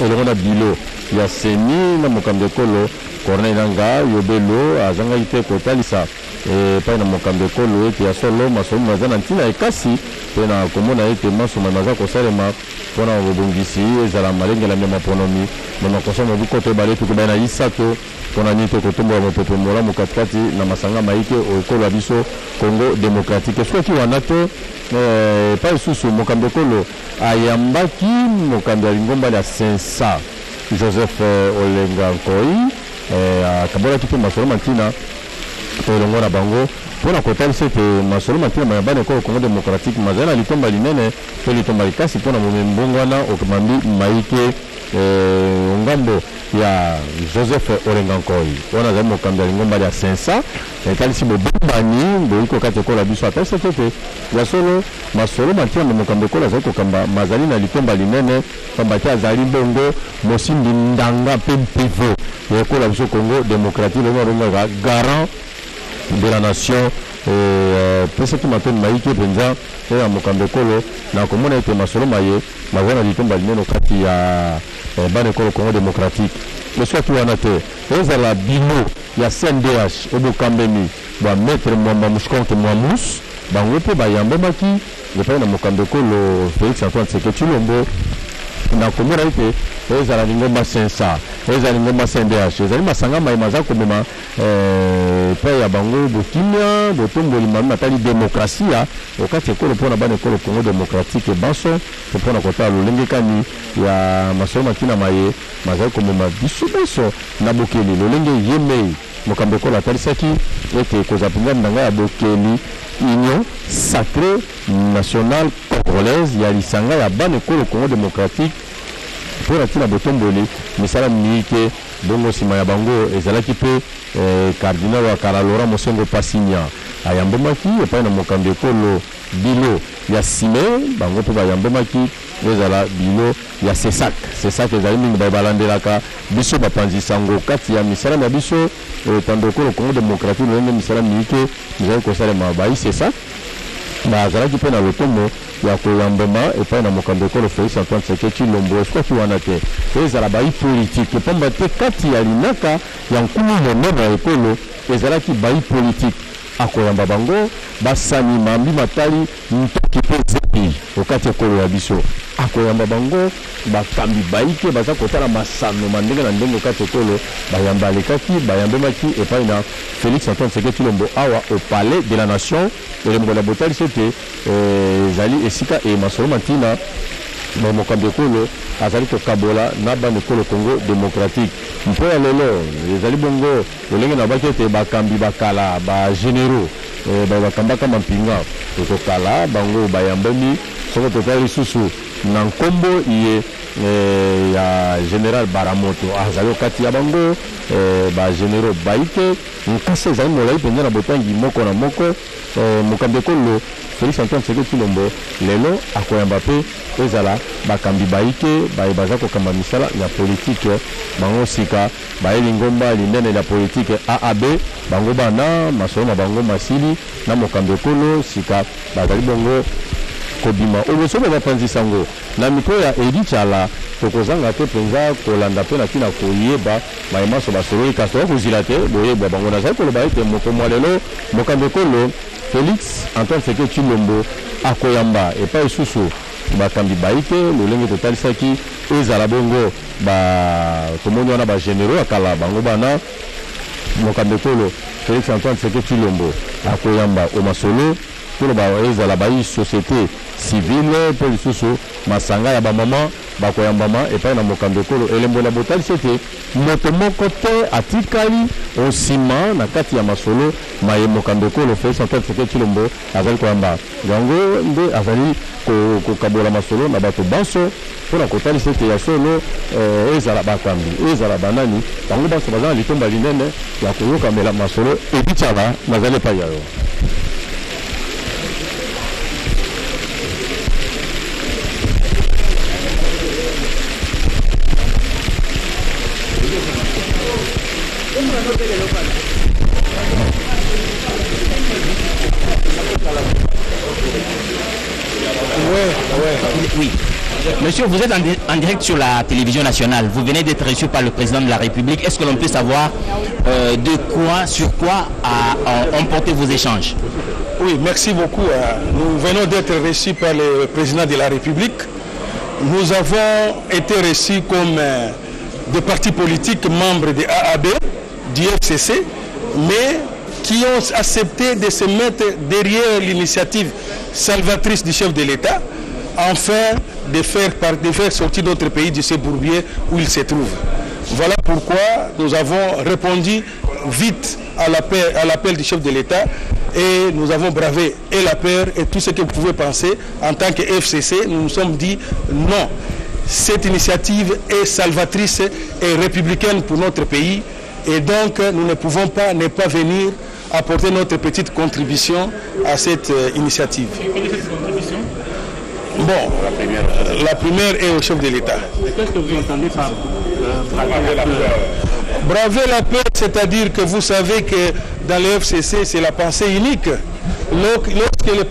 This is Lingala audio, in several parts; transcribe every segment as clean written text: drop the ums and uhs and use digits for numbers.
on a bilo ya seni na mokambe kolo Corneille Nanga yobelo azanga ite kotalisa pa na mokambe kolo ete ya solo masomo mazana ntina ekasi pe na komona ete masomo maza kosalema pona bobongisi ezala malenge la mema ponomi na makosomo bikoto baletu ko bana isato pona nito kotombo mopepe mola mokatikati na masanga maike okolo biso Congo démocratique soit ki wana to pa susu mokambe kolo ayambaki mokambe lingomba ya sensa Joseph Olenga Nkoi akabola tupe masolo mantina elongo na bango pona kotalisa ete masolo mantina mayambane ko Congo démocratique mazala litomba linene pe litomba likasi pona mbongwana okamambi maike ngambo ya Joseph Olenga Nkoi wana za mokambi lingomba ya sensa talisi bobombani boiko kate ko la biso atalisa ete ya solo masolo mantina mokambe ko la za kokamba mazali na litomba linene pambati azali bongo mosimbi ndanga pe mpivo ko la biso Congo démocratique le garant de la nation pesa tu matin maike penza ya mokambe kolo na komona ete masolo maye mazana litomba linene kati ya bane kolo Congo démocratique le soit wana te ezala bino ya CNDH obokambeni ba maître mwamba mushkonte mwamus bango pe bayambe maki epai na mokambe kolo Félix Antoine Tshisekedi Tshilombo na komona ete ezala lingomba sensa ezala lingomba CNDH ezali masanga mai maza komema epai ya bango bokimia botomboli mami matali demokrasia okati ekolo mpona bana ekolo Congo démocratique banso mpona kotala lolenge kani ya masolo matina maye mazali komema biso banso na bokeli lolenge yemei mokambe ekolo atalisaki ete kozala mpenza ndanga ya bokeli union sacrée nationale congolaise ya lisanga ya bana ekolo Congo démocratique pour la botomboli misala miike bongo sima ya bango ezalaki pe cardinal wa Karalora Mosengo Pasinya ayambomaki epai na mokambe ekolo bilo ya sime bango pe bayambomaki ezala bilo ya sesak ezali mingi balandelaka biso bapanzi sango kati ya misala na biso tando ekolo Congo démocratique lolenge misala miike ezali kosalema bayi sesak bazalaki pe na lotomo ya koyambema epai na mokambe ekolo Félix Antoine Tshisekedi Tshilombo eskoki wana te ezala bayi politique pamba te kati ya linaka ya nkulu monene ya ekolo ezalaki bayi politique akoyamba bango basani mambi matali ntoki pe zepi okati ekolo ya biso akoyamba bango bakambi baike baza kotala masano mandenge na ndenge okati ekolo bayamba alekaki bayambemaki epai na Félix Antoine Tshisekedi Tshilombo awa au palais de la nation elembo la botali sete ezali esika e masolo mantina mokambe ekolo azali kokabola na bana ekolo Congo démocratique mpo ya lelo ezali bongo lolenge na baki ete bakambi bakala bagénéraux bakambaka mampinga tokokala bango bayambemi soko totali lisusu na nkombo iye ya général Baramoto azali kati ya bango bagénéraux baike nkasi ezali molai mpenza na botangi moko na moko mokambe ekolo Félix Antoine Tshisekedi Tshilombo lelo akoyamba pe ezala bakambi baike baza kokamba misala ya politike bango sika bayeli ngomba linene ya politike AAB bango bana masolo na bango masili na mokambe ekolo sika bazali bongo kobima obosobe bapanzi sango na mikro ya Edi Chala tokozanga te penza kolanda pe na tina koyeba mayimaso basolo ikaso kozila te boyeba bango nazali koloba ete mokomwa lelo mokambe ekolo Félix Antoine Tshisekedi Tshilombo akoyamba epai susu bakambi baike lolenge totalisaki ezala bongo tomoni wana bagénéraux akala bango bana mokambe ekolo Félix Antoine Tshisekedi Tshilombo akoyamba omasolo toloba ezala bayi société civile pe lisusu masanga ya bamama bakoyambama epai na mokambe ekolo elembo na botalisi ete moto moko te atikali osima na kati ya masolo maye mokambe ekolo Félix Antoine Tshisekedi Tshilombo azali koyamba yango nde azali kokabola masolo na bato banso mpona kotalisa ete ya solo ezala bakambi ezala banani bango banso baza na litomba linene ya koyokamela masolo ebitiala nazali epai yayo. Oui. Monsieur, vous êtes en direct sur la télévision nationale. Vous venez d'être reçu par le président de la République. Est-ce que l'on peut savoir sur quoi ont porté vos échanges? Oui, merci beaucoup. Nous venons d'être reçus par le président de la République. Nous avons été reçus comme des partis politiques membres de AAB, du FCC, mais qui ont accepté de se mettre derrière l'initiative salvatrice du chef de l'État, afin de faire sortir notre pays de ce bourbier où il se trouve. Voilà pourquoi nous avons répondu vite à l'appel du chef de l'État et nous avons bravé et la peur et tout ce que vous pouvez penser. En tant que FCC, nous nous sommes dit non. Cette initiative est salvatrice et républicaine pour notre pays et donc nous ne pouvons pas ne pas venir apporter notre petite contribution à cette initiative. Quelle est cette contribution? Bon, la première est au chef de l'État. Qu'est-ce que vous entendez par braver la peur? Braver la peur, c'est-à-dire que vous savez que dans le FCC, c'est la pensée unique. Lorsque le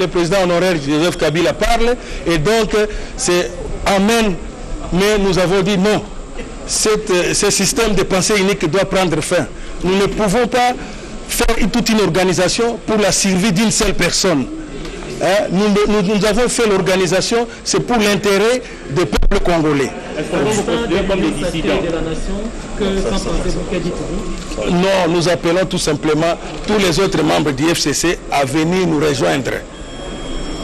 président honoraire Joseph Kabila parle, et donc c'est Amen, mais nous avons dit non. Ce système de pensée unique doit prendre fin. Nous ne pouvons pas faire toute une organisation pour la survie d'une seule personne. Nous avons fait l'organisation, c'est pour l'intérêt des peuples congolais. Est-ce que vous considérez comme des dissidents de la nation? Qu'en pensez-vous? Que dites-vous? Non, nous appelons tout simplement tous les autres membres du FCC à venir nous rejoindre.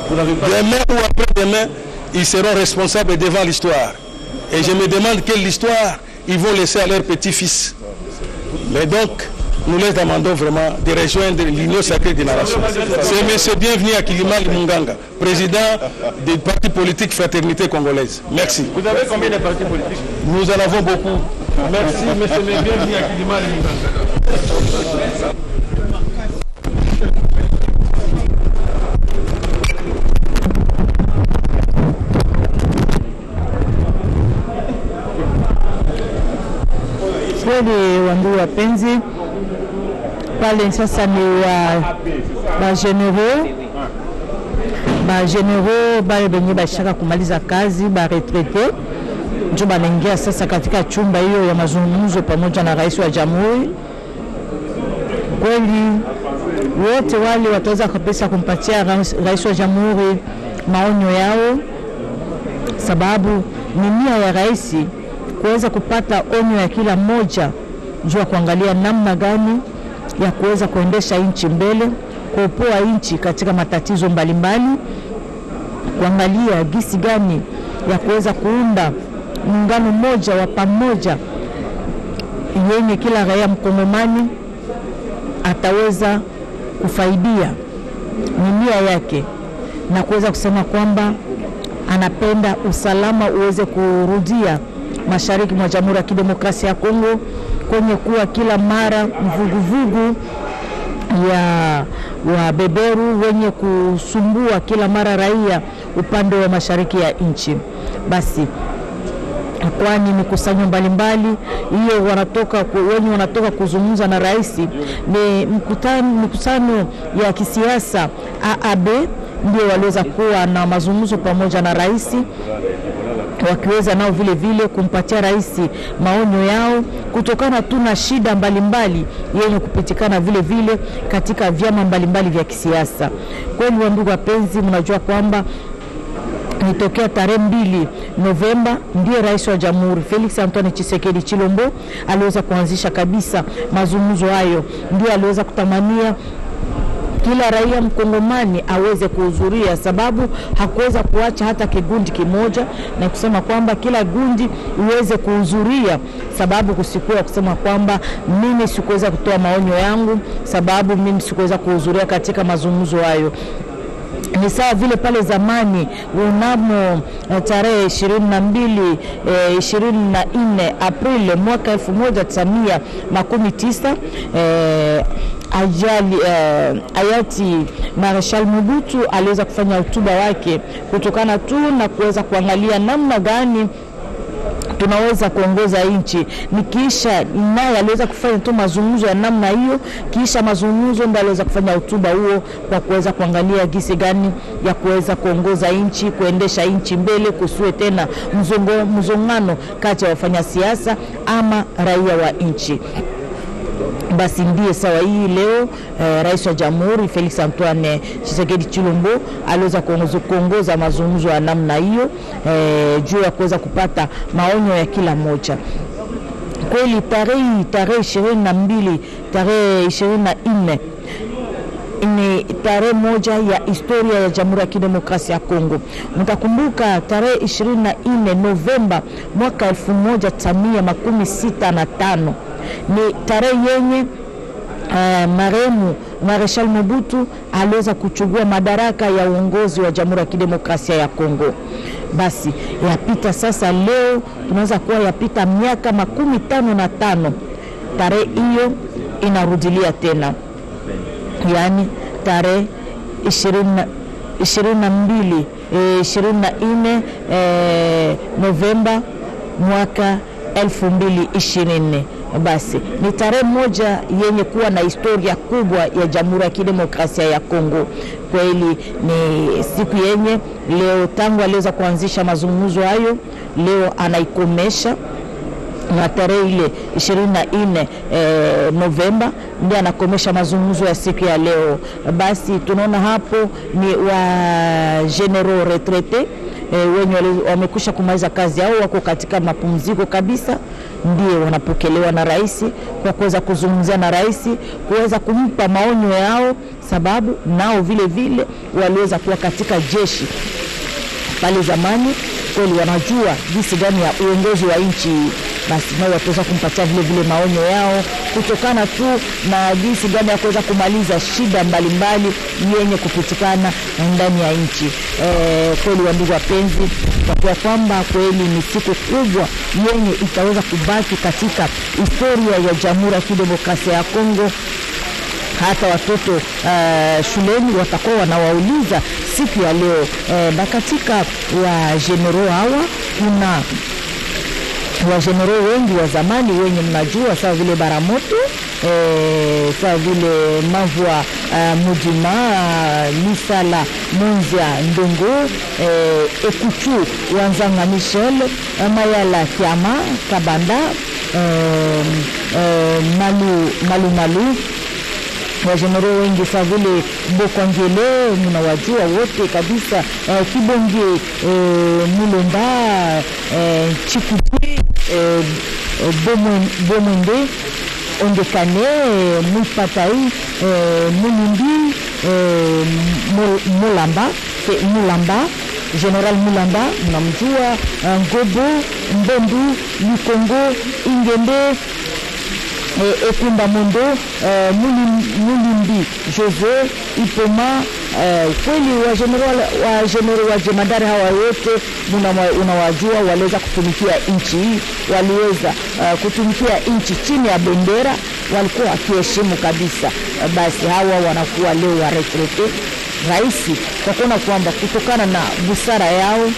Demain ou après-demain, ils seront responsables devant l'histoire. Et je me demande quelle histoire ils vont laisser à leurs petits-fils. Mais donc, nous les demandons vraiment de rejoindre l'Union sacrée des nations. C'est M. Bienvenu Akilima Limunganga, président du parti politique Fraternité Congolaise. Merci. Vous avez combien de partis politiques? Nous en avons beaucoup. Merci, M. Bienvenu Akilima Limunganga. Kweli wandugu wapenzi, pale sasa ni ba bale benye bashaka kumaliza kazi ba retraite ndio banaingia sasa katika chumba hiyo ya mazungumzo pamoja na rais wa jamhuri. Kweli wote wale wataweza kabisa kumpatia rais wa jamhuri maonyo yao, sababu ni nia ya rais kuweza kupata onyo ya kila mmoja juu ya kuangalia namna gani ya kuweza kuendesha nchi mbele, kuopoa nchi katika matatizo mbalimbali, kuangalia gisi gani ya kuweza kuunda muungano mmoja wa pamoja yenye kila raia mkongomani ataweza kufaidia ni nia yake, na kuweza kusema kwamba anapenda usalama uweze kurudia mashariki mwa Jamhuri ya Kidemokrasia ya Kongo, kwenye kuwa kila mara mvuguvugu ya wabeberu wenye kusumbua kila mara raia upande wa mashariki ya nchi. Basi kwani mikusanyo mbalimbali hiyo wenye wanatoka kuzungumza na rais ni mkutano ya kisiasa AAB, ndio waliweza kuwa na mazungumzo pamoja na rais, wakiweza nao vile vile kumpatia rais maonyo yao kutokana tu na shida mbalimbali yenye kupitikana vile vile katika vyama mbalimbali vya kisiasa. Kweli wandugu wapenzi, mnajua kwamba nitokea tarehe 2 Novemba ndiye rais wa jamhuri Felix Antoine Tshisekedi Chilombo aliweza kuanzisha kabisa mazungumzo hayo. Ndio aliweza kutamania kila raia mkongomani aweze kuhudhuria, sababu hakuweza kuacha hata kigundi kimoja, na kusema kwamba kila gundi iweze kuhudhuria, sababu kusikuwa kusema kwamba mimi sikuweza kutoa maonyo yangu sababu mimi sikuweza kuhudhuria katika mazungumzo hayo. Ni sawa vile pale zamani unamo tarehe 24 Aprili mwaka 1919 hayati Marshal Mobutu aliweza kufanya hotuba wake kutokana tu na kuweza kuangalia namna gani tunaweza kuongoza nchi. Nikiisha naye aliweza kufanya tu mazungumzo ya namna hiyo, kisha mazungumzo ndio aliweza kufanya hotuba huo kwa kuweza kuangalia gisi gani ya kuweza kuongoza nchi, kuendesha nchi mbele, kusiwe tena mzongano kati ya wafanya siasa ama raia wa nchi. Basi ndiye sawa hii leo Rais wa Jamhuri Felix Antoine Tshisekedi Tshilombo aliweza kuongoza mazungumzo ya namna hiyo juu ya kuweza kupata maonyo ya kila mmoja. Kweli tarehe 22 tarehe 24 ni tarehe moja ya historia ya Jamhuri ya Kidemokrasia ya Kongo. Mtakumbuka tarehe 24 Novemba mwaka 1965 ni tarehe yenye marehemu Marshal Mobutu aliweza kuchukua madaraka ya uongozi wa Jamhuri ya Kidemokrasia ya Kongo. Basi yapita sasa, leo tunaweza kuwa yapita miaka 55 tarehe hiyo inarudilia tena, yani tarehe 24 Novemba mwaka 2020. Basi ni tarehe moja yenye kuwa na historia kubwa ya Jamhuri ya Kidemokrasia ya Kongo. Kweli ni siku yenye leo tangu aliweza kuanzisha mazungumzo hayo, leo anaikomesha na tarehe ile 24 Novemba ndio anakomesha mazungumzo ya siku ya leo. Basi tunaona hapo ni wa general retraité wenye wamekusha kumaliza kazi yao, wako katika mapumziko kabisa, ndio wanapokelewa na rais kwa kuweza kuzungumzia na rais, kuweza kumpa maonyo yao, sababu nao vile vile waliweza kuwa katika jeshi pale zamani. Kweli wanajua jinsi gani ya uongozi wa nchi. Basi nao wataweza kumpatia vile vile maonyo yao kutokana tu na jinsi gani ya kuweza kumaliza shida mbalimbali yenye kupitikana ndani ya nchi. Kweli wandugu wapenzi, kwa kwamba kweli ni siku kubwa yenye itaweza kubaki katika historia ya Jamhuri ya Kidemokrasia ya Kongo. Hata watoto shuleni watakuwa wanawauliza siku ya leo. Na katika wa general hawa kuna wa general wengi wa zamani wenye mnajua, sawa vile Baramoto, sawa vile Mavua Mujima, Lisala Monzia Ndongo, Ekuchu Wanzanga Michel, Mayala Kiama Kabanda, Malu wa general wengi sawa vile Bokwangele, mnawajua wote kabisa, Kibonge, Mulomba, Chikuti, Bomwende, Ondekane, Mupatai, Mulumbi, Mulamba, General Mulamba mnamjua, Ngobo, Mbondu, Lukongo, Ingende, Ekunda Mondo, Mulimbi, Jose, Ipoma. Kweli wa general wa jemadari hawa wote unawajua, waliweza kutumikia nchi, waliweza kutumikia nchi chini ya bendera, walikuwa wakiheshimu kabisa. Basi hawa wanakuwa leo wa retraite. Rais kwa kuona kwamba kutokana na busara yao,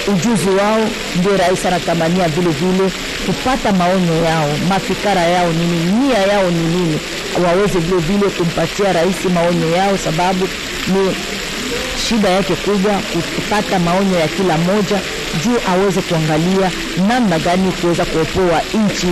ujuzi wao, ndio rais anatamania vile vile kupata maonyo yao, mafikara yao ni nini, nia yao ni nini, waweze vile vile kumpatia rais maonyo yao, sababu ni shida yake kubwa kupata maonyo ya kila moja juu aweze kuangalia namna gani kuweza kuopoa nchi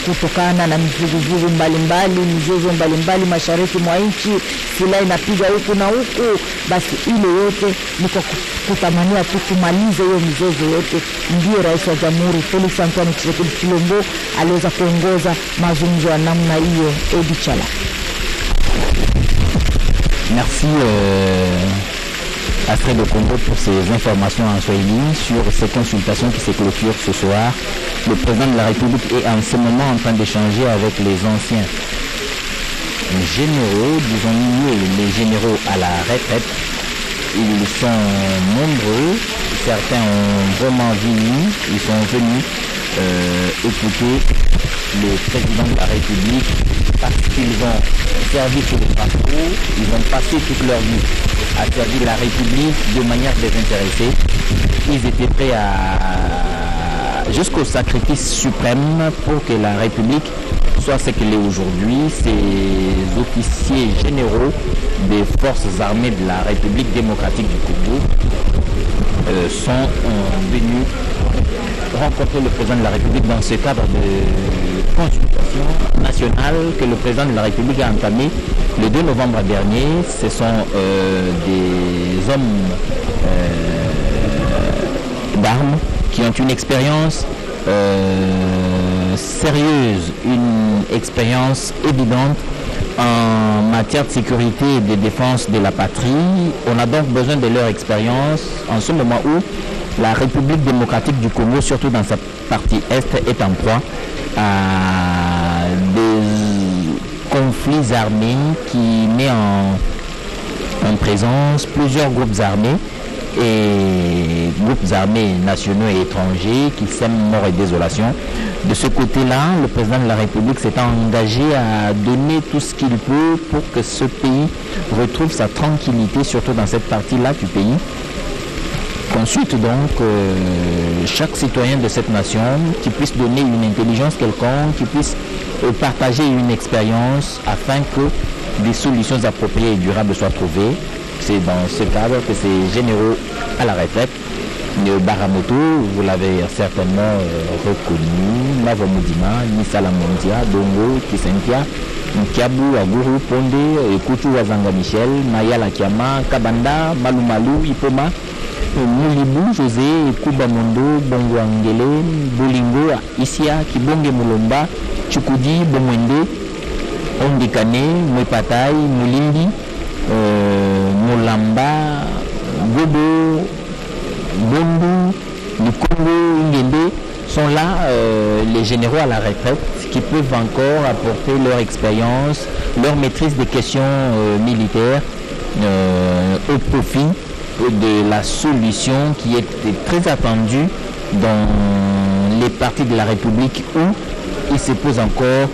kutokana na mivuguvugu mbalimbali, mizozo mbalimbali mashariki mwa nchi, silaha inapiga huku na huku. Basi ile yote ni kwa kutamania tu kumaliza hiyo mizozo yote. Ndio rais wa Jamhuri Felix Antoine Tshisekedi Tshilombo aliweza kuongoza mazungumzo ya namna hiyo. Edichala. Merci Astrid de Congo pour ces informations en Swahili sur ces consultations qui se clôturent ce soir. Le président de la République est en ce moment en train d'échanger avec les anciens généraux, disons-nous les généraux à la retraite. Ils sont nombreux, certains ont vraiment ils sont venus écouter le président de la République parce qu'ils ont servi sur le parcours, ils ont passé toute leur vie à servir la République de manière désintéressée. Ils étaient prêts à jusqu'au sacrifice suprême pour que la République soit ce qu'elle est aujourd'hui. Ces officiers généraux des forces armées de la République démocratique du Congo sont venus rencontrer le président de la République dans ce cadre de consultation nationale que le président de la République a entamé le 2 novembre dernier. Ce sont des hommes d'armes qui ont une expérience sérieuse, une expérience évidente en matière de sécurité et de défense de la patrie. On a donc besoin de leur expérience en ce moment où la République démocratique du Congo, surtout dans sa partie est, est en proie à des conflits armés qui mettent en présence plusieurs groupes armés nationaux et étrangers qui sèment mort et désolation. De ce côté-là, le président de la République s'est engagé à donner tout ce qu'il peut pour que ce pays retrouve sa tranquillité, surtout dans cette partie-là du pays. Consulte donc chaque citoyen de cette nation qui puisse donner une intelligence quelconque, qui puisse partager une expérience afin que des solutions appropriées et durables soient trouvées. C'est dans ce cadre que ces généraux à la retraite, Baramoto, vous l'avez certainement reconnu, Mavo Moudima, Nisala Mondia, Dongo, Kisentia, Nkiabu, Aguru, Ponde, Kutu Wazanga Michel, Mayala Kiama, Kabanda, Malumalu, Ipoma, Mulibu, José, Kuba Mondo, Bongo Angele, Bolingo, Isia, Kibonge Mulomba, Chukudi, Bomwende, Ondikane, Mwepatai, Mulindi, Mulamba, Gobo, Bondu, Lukongo, Ngende sont là les généraux à la retraite qui peuvent encore apporter leur expérience, leur maîtrise des questions militaires au profit de la solution qui était très attendue dans les parties de la République où il se pose encore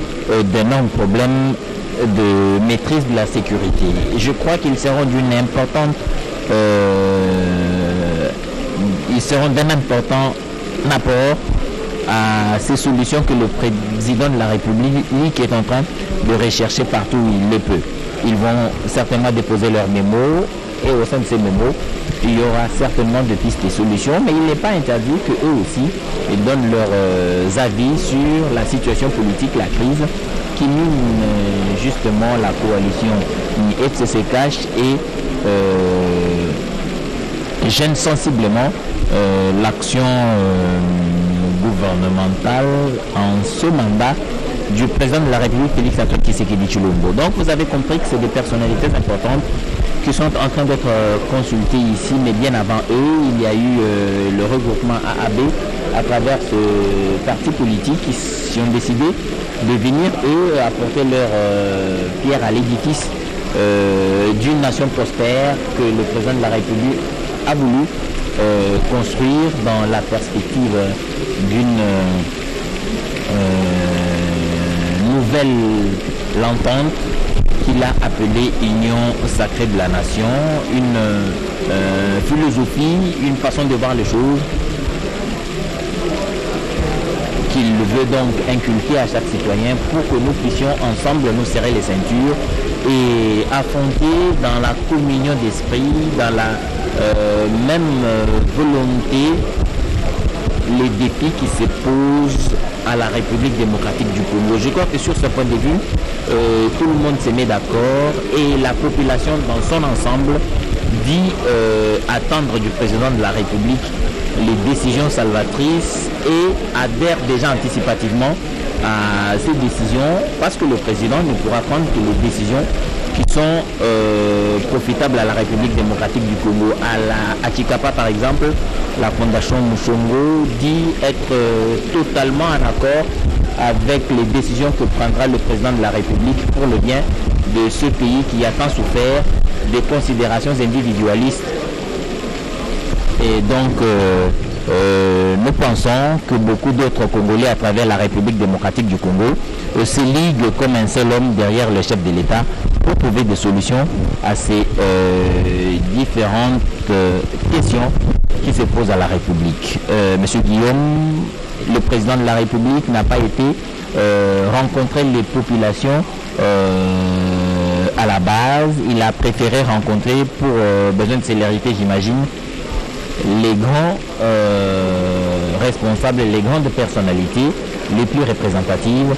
d'énormes problèmes de maîtrise de la sécurité. Je crois qu'ils seront d'un important apport à ces solutions que le président de la République est en train de rechercher partout où il le peut. Ils vont certainement déposer leurs mémos et au sein de ces mémos, il y aura certainement de pistes et solutions, mais il n'est pas interdit qu'eux aussi donnent leurs avis sur la situation politique, la crise qui mine justement la coalition FCC-Cash et gêne sensiblement l'action gouvernementale en ce mandat du président de la République, Félix Antoine Tshisekedi Tshilombo. Donc vous avez compris que c'est des personnalités importantes qui sont en train d'être consultées ici, mais bien avant eux, il y a eu le regroupement AAB à travers ce parti politique qui ont décidé de venir, eux, apporter leur pierre à l'édifice d'une nation prospère que le président de la République a voulu construire dans la perspective d'une nouvelle entente qu'il a appelée Union sacrée de la nation, une philosophie, une façon de voir les choses qu'il veut donc inculquer à chaque citoyen pour que nous puissions ensemble nous serrer les ceintures et affronter dans la communion d'esprit, dans la même volonté, les défis qui se posent à la République démocratique du Congo. Je crois que sur ce point de vue, tout le monde se met d'accord et la population dans son ensemble dit attendre du président de la République les décisions salvatrices et adhère déjà anticipativement à ces décisions parce que le président ne pourra prendre que les décisions qui sont profitables à la République démocratique du Congo. À Chikapa par exemple, la fondation Mouchongo dit être totalement en accord avec les décisions que prendra le président de la République pour le bien de ce pays qui a tant souffert des considérations individualistes. Et donc, nous pensons que beaucoup d'autres Congolais à travers la République démocratique du Congo se liguent comme un seul homme derrière le chef de l'État pour trouver des solutions à ces différentes questions qui se posent à la République. Monsieur Guillaume, président de la République n'a pas été rencontrer les populations à la base. Il a préféré rencontrer, pour besoin de célérité j'imagine, les grands responsables, les grandes personnalités les plus représentatives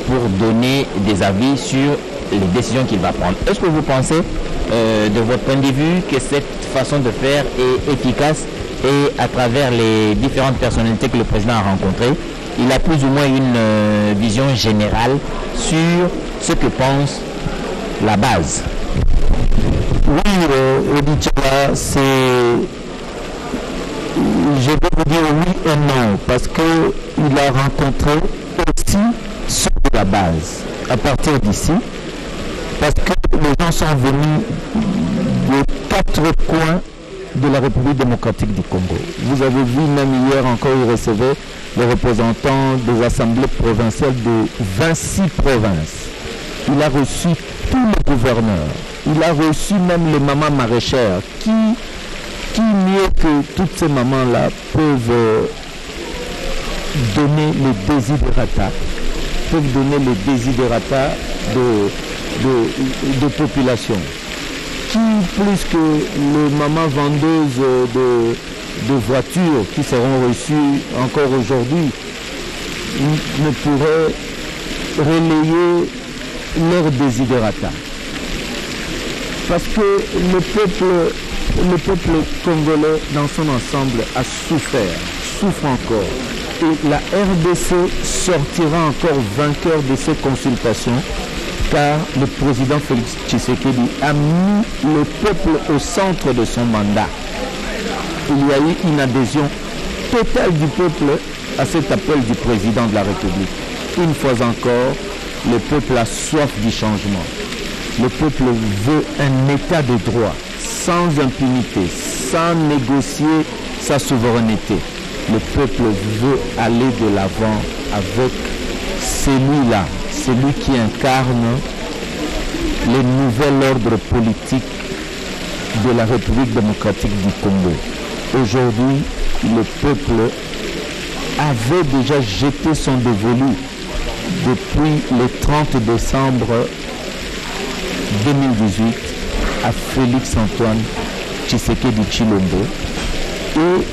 pour donner des avis sur les décisions qu'il va prendre. Est-ce que vous pensez, de votre point de vue, que cette façon de faire est efficace et à travers les différentes personnalités que le président a rencontrées, il a plus ou moins une vision générale sur ce que pense la base? Oui, Odichala, c'est... Je vais vous dire oui et non, parce qu'il a rencontré aussi ceux de la base, à partir d'ici, parce que les gens sont venus de 4 coins de la République démocratique du Congo. Vous avez vu, même hier encore, il recevait les représentants des assemblées provinciales de 26 provinces. Il a reçu tous les gouverneurs. Il a reçu même les mamans maraîchères qui mieux que toutes ces mamans-là peuvent donner les désiderata, de population. Qui plus que les mamans vendeuses de voitures qui seront reçues encore aujourd'hui ne pourraient relayer leurs désiderata. Parce que le peuple congolais dans son ensemble a souffre encore. Et la RDC sortira encore vainqueur de ces consultations, car le président Félix Tshisekedi a mis le peuple au centre de son mandat. Il y a eu une adhésion totale du peuple à cet appel du président de la République. Une fois encore, le peuple a soif du changement. Le peuple veut un état de droit, sans impunité, sans négocier sa souveraineté. Le peuple veut aller de l'avant avec celui-là, celui qui incarne le nouvel ordre politique de la République démocratique du Congo. Aujourd'hui, le peuple avait déjà jeté son dévolu depuis le 30 décembre 2018 à Félix Antoine Tshisekedi Tshilombo. Et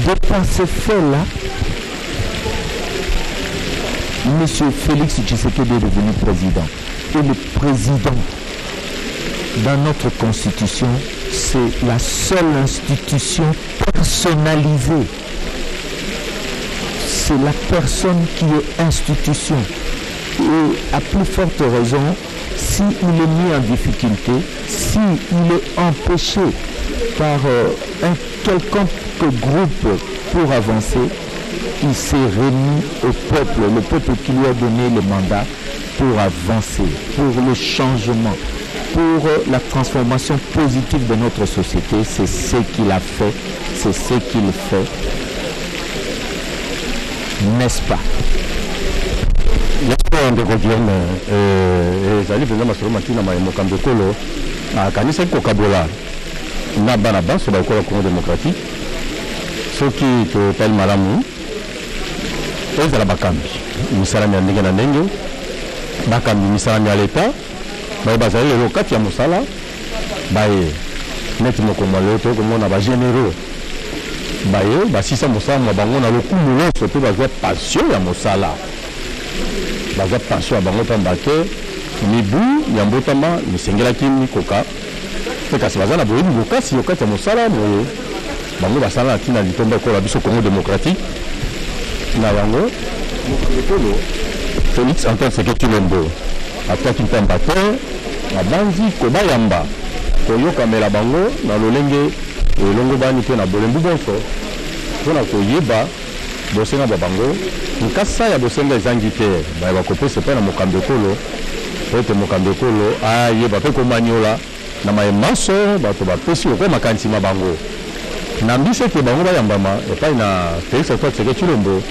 de par ces faits-là, M. Félix Tshisekedi est devenu président. Et le président, dans notre constitution, c'est la seule institution personnalisée. C'est la personne qui est institution. Et à plus forte raison, s'il est mis en difficulté, s'il est empêché par un quelconque groupe pour avancer, il s'est remis au peuple, le peuple qui lui a donné le mandat pour avancer, pour le changement, pour la transformation positive de notre société. C'est ce qu'il a fait, c'est ce qu'il fait, n'est-ce pas? ndeko Guillaume ezali mpenza masolo matina mokambo ekolo akanisaki kokabola na bana banso bakola Congo démocratique soki totali malamu ezala bakambi misalami ya ndenge na ndenge bakambi misalami ya leta baye bazali lelo kati ya mosala baye neti mokombo lelo tokomona bagénéraux baye basisa mosala na bango na lokumu nyonso mpe bazwa passion ya mosala, bazwa passion ya bango pamba ke mibu ya mbotama misengelaki mikoka mpe kasi baza na boyebi bokasi yokati ya mosala boye bango basala na ntina litomba ekola biso Congo démocratique na bango ekolo Félix Antoine Tshisekedi Tshilombo ataki mpamba te abanzi kobayamba koyokamela bango na lolenge elongo bani mpe na bolembu bonso mpona koyeba bosenga bwa bango nkasa ya bosenga ezangi te baye bakopesa epai na mokambi ekolo po ete mokambi ekolo ayeba mpe komaniola na mayemaso bato bapesi okoma makanisi ma bango na mbisi ete bango bayambama epai na Félix Antoine Tshisekedi Tshilombo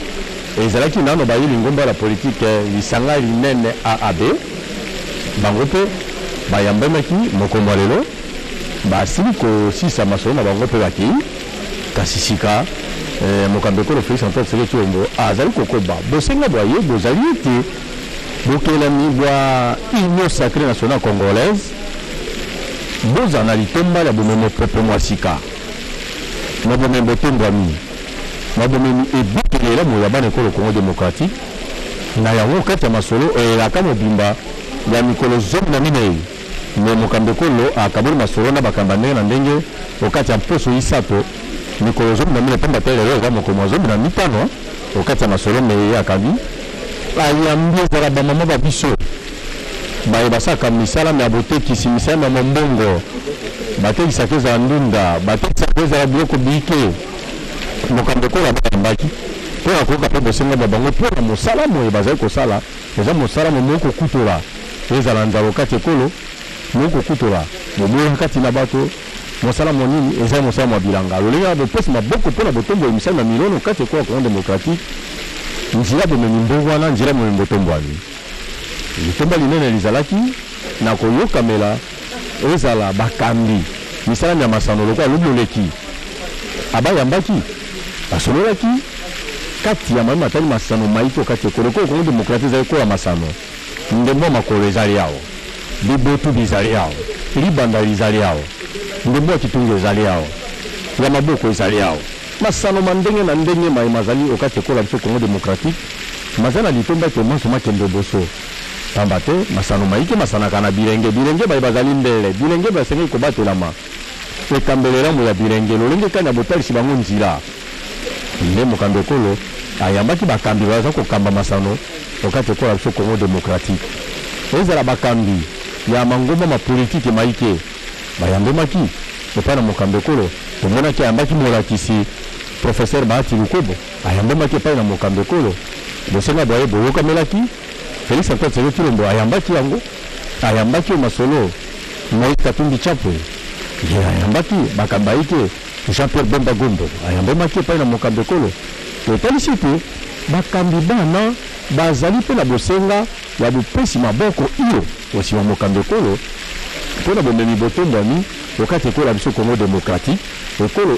ezalaki nano bayeli ngomba la politike lisanga linene AAB bango mpe bayambamaki mokombo lelo basili kosisa masolo na bango mpe bakei kasi sika mokambi ekolo Félix Antoine Tshisekedi Tshilombo azali kokoba bosenga boye bozali ete bokelami bwa union sacrée nationale congolaise boza na litomba ya bomemo popo mwasika na bomembo tembwami na bomemi ebukelela moya bana ekolo Congo démocratique na yango kati ya masolo elaka mobimba ya mikolo zomi na minei me mokambi ekolo akaboli masolo na bakamba ndenge na ndenge okati ya mposo isato mikolo zomi na minei pamba te lelo eza mokolo mwa zomi na mitano okati ya masolo me akambi ayambi ezala bamama babiso baye basaka misala me abotekisi misala ya mombongo batekisaka ezala ndunda batekisaka ezala biloko bike mokambi ekolo abayambaki mpo akoyoka mpe bosenga bwa bango mpo na mosala moye bazali kosala eza mosala mo mokokutola ezala nzala kati ekolo mokokutola boboya kati na bato mosala monini eza mosala mwa bilanga lolenge ya bopesi maboko mpo na botombo ya misala na milono kati ekola Congo démocratique nzela bomemi mbongo wana nzela bomemi botombwani litomba linene lizalaki na koyokamela ezala bakambi misala ya masano lokola lobi oleki abayambaki basololaki kati ya mayema atali masano maito kati ekolo ko Congo démocratique ezali kola masano ndembo makolo ezali yawo bibotu bizali yawo libanda lizali yawo ndembo ya kitungu ezali yawo ya maboko ezali yawo masano mandenge na ndenge mayema azali okati ekola biso Congo démocratique mazali na litomba ete manso makende boso pamba te masano maike masanaka na bilenge baye bazali ndele bilenge basengeli kobatelama ekambelela mo ya bilenge lolenge kani ya botalisi bango nzila nde mokambi ekolo ayambaki bakambi baza kokamba masano okati ekola biso Congo démocratique ezala bakambi ya mangomba mapolitike maike bayambemaki epai na mokambi ekolo tomonaki ayambaki molakisi professeur Bahati Lukobo ayambemaki epai na mokambi ekolo bosenga boye boyokamelaki Félix Antoine Tshisekedi Tshilombo ayambaki yango ayambaki masolo Moïse Katumbi Chapwe ayambaki bakamba ike Jean-Pierre Bemba Gombo ayambemaki epai na mokambi ekolo totalisi te bakambi bana bazali mpe na bosenga ya bopesi maboko iyo osima mokambi ekolo mpo na bomemi botombwani okati ekola biso Congo démocratique ekolo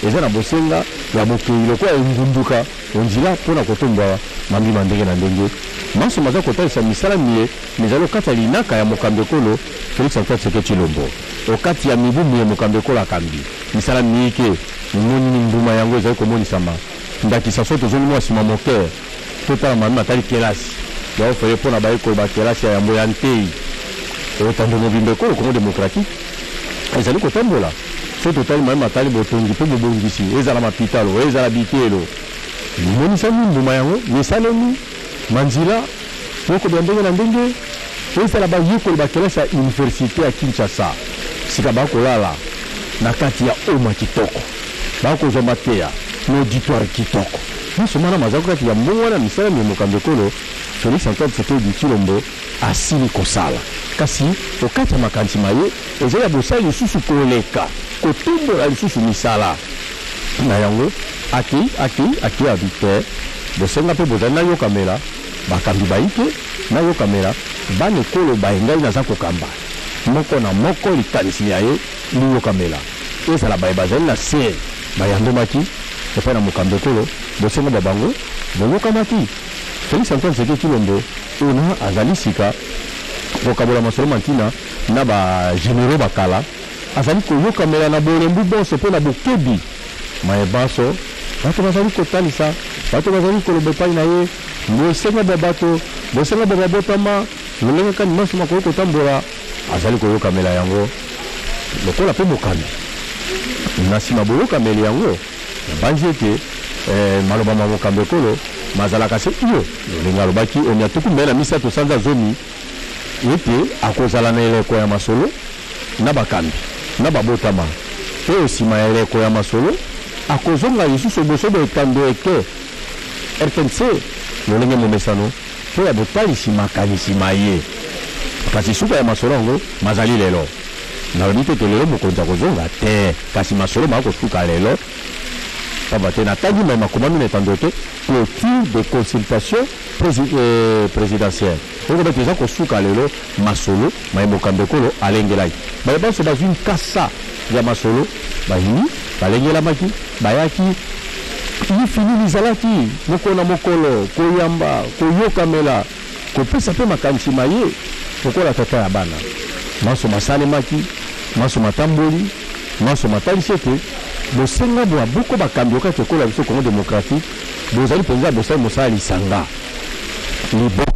eza na bosenga ya mokili lokola engunduka onzila mpo na kotombwa mambima ndenge na ndenge maso maza kotalisa misala mie mizali okati ya linaka ya mokambi ekolo Félix Antoine Tshisekedi Tshilombo okati ya mibu mie mokambi ekolo akambi misala miike monini mbuma yango ezali komonisama ndakisa so tozoni mwa nsima moker totala mami atali kelasi ya ofele mpo na bayekolo bakelasi ya yambo ya ntei otando mobimba ekolo Congo démocratique ezali kotambola so totali mami atali botongi mpe bobongisi ezala mapitalo ezala bikelo monisami mbuma yango misalemi manzila moko bya ndenge na ndenge ezala bayekolo bakelasi ya université ya Kinshasa sika bakolala na kati ya oma kitoko bakozwa mateya na auditoire kitoko nasomana mazako kati ya mbongo wana misala ya mokambi ekolo Félix Antoine Tshisekedi Tshilombo asili kosala kasi okati ya makanisi maye ezali ya bosali lisusu koleka kotombola lisusu misala na yango akei ya victor bosenga mpe bozali nayokamela bakambi baike nayokamela bana ekolo bayengai naza kokamba moko na moko likanisi ya ye liyokamela ezala baye bazali na se bayambemaki epai na mokambi ekolo bosenga bwa bango boyokamaki Félix Antoine Tshisekedi Tshilombo ona azali sika kokabola masolo mantina na bagénéraux bakala azali koyokamela na bolembu bonso mpe na bokebi maye baso bato bazali kotalisa bato bazali koloba epai na ye bosenga bwa bato bosenga bwa babotama lolenge kani maso makoki kotambola azali koyokamela yango lokola mpe mokambi na nsima boyokameli yango banzi ete maloba ma mokambi ekolo mazalaka se iyo lolinga alobaki omi atuku mbele na misato sanza zomi ete akozala na eleko ya masolo na bakambi na babotama mpe osima ya eleko ya masolo akozonga lisusu bosobo ekando eke RTNC lolenge momesano mpo ya botalisi makanisi maye kasi suka ya masolo yango mazali lelo nalobi te lelo mokonzi akozonga te kasi masolo makosuka lelo pamba te natangi mai makomami na etando eke clôture de consultation présidentielle okoba ete eza kosuka lelo masolo mai mokambi ekolo alengelaki baye banso bazwi nkasa ya masolo bayini balengelamaki bayaki fini lizalaki moko na mokolo koyamba koyokamela kopesa pe makanisi maye lokola tata ya bana maso masalemaki maso matamboli maso matalisi ete bosenga bwa buko bakambi okati ekola biso Congo démocratique bozali mpenza bosali mosala lisanga liboke